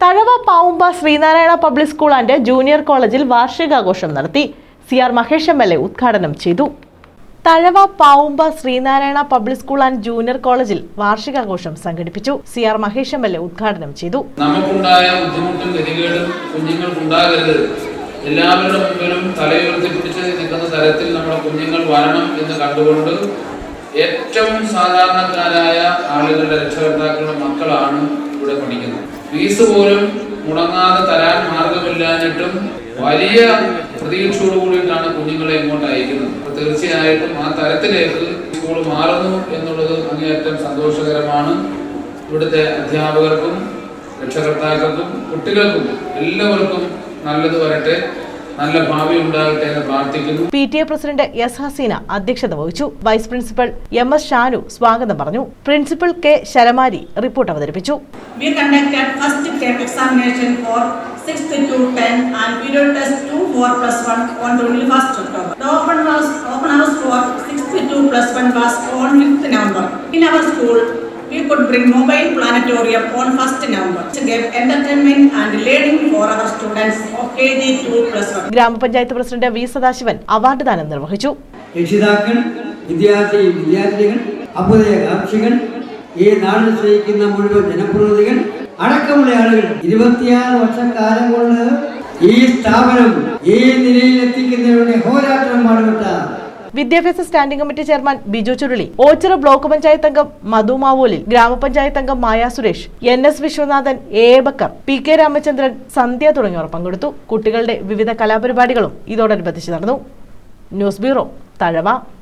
Thazhava Pavumba Sreenarayana public school and junior കോളേജിൽ വാർഷികാഘോഷം നടത്തി. CR മഹേഷ് MLA ഉദ്ഘാടനം ചെയ്തു. Thazhava Pavumba Sreenarayana public school and junior കോളേജിൽ വാർഷികാഘോഷം സംഘടിപ്പിച്ചു. CR മഹേഷ് MLA ഉദ്ഘാടനം ചെയ്തു. നമുക്കുണ്ടായ ബുദ്ധിമുട്ടും ഗതികേടും കുഞ്ഞുങ്ങൾക്കുണ്ടാകരുത്, എല്ലാവരുടെ മുമ്പിലും തലയുയർത്തി പിടിച്ച് നിൽക്കുന്ന തരത്തിൽ നമ്മുടെ കുഞ്ഞുങ്ങൾ വരണം എന്ന് കണ്ടുകൊണ്ട് ഏറ്റവും സാധാരണക്കാരായ ആളുകളുടെ രക്ഷകർത്താക്കളുടെ മക്കളാണ് ഇവിടെ പഠിക്കുന്നത്. ഫീസ് പോലും മുടങ്ങാതെ തരാൻ മാർഗമില്ലാഞ്ഞിട്ടും വലിയ പ്രതീക്ഷയോട് കൂടിയിട്ടാണ് കുഞ്ഞുങ്ങളെ ഇങ്ങോട്ട് അയക്കുന്നത്. അപ്പോൾ തീർച്ചയായിട്ടും ആ തരത്തിലേക്ക് സ്കൂൾ മാറുന്നു എന്നുള്ളത് അങ്ങേയറ്റം സന്തോഷകരമാണ്. ഇവിടുത്തെ അധ്യാപകർക്കും രക്ഷകർത്താക്കൾക്കും കുട്ടികൾക്കും എല്ലാവർക്കും നല്ലത് വരട്ടെ, നല്ല ഭാവി ഉണ്ടാകട്ടെ എന്ന് പ്രാർത്ഥിക്കുന്നു. PTA president S. ഹസീന അധ്യക്ഷത വഹിച്ചു. Vice principal MS. ഷാനു സ്വാഗതം പറഞ്ഞു. Principal K. ശരമാരി റിപ്പോർട്ട് അവതരിപ്പിച്ചു. We conducted first term examination for 6th to 10th and period test 2 for +1 on 21st October. The open house for 6th to +1 was on 5th November. In our school, we could bring mobile planetarium on 1st November. It gave entertainment and learning for our students of KG to +1. ഗ്രാമപഞ്ചായത്ത് president V. Sadasivan award ദാനം നിർവഹിച്ചു. രക്ഷിതാക്കൾ, വിദ്യാർത്ഥികൾ, അഭ്യുദയകാംക്ഷികൾ, ഈ നാടിനെ സ്നേഹിക്കുന്ന മുഴുവൻ ജനപ്രതിനിധികൾ അടക്കമുള്ള ആളുകൾ 26 വർഷക്കാലം കൊണ്ട് ഈ സ്ഥാപനം ഈ നിലയിലെത്തിക്കുന്നതിലൂടെ ഹോരാട്ടം പാടുപെട്ട വിദ്യാഭ്യാസ standing committee chairman Biju Churuli, Ochira block panchayat അംഗം മധു മാവൂലിൽ, ഗ്രാമപഞ്ചായത്ത് അംഗം മായ Suresh, NS. Viswanathan, A. Backer, PK. Ramachandran, സന്ധ്യ തുടങ്ങിയവർ പങ്കെടുത്തു. കുട്ടികളുടെ വിവിധ കലാപരിപാടികളും ഇതോടനുബന്ധിച്ച് നടന്നു. News bureau, Thazhava.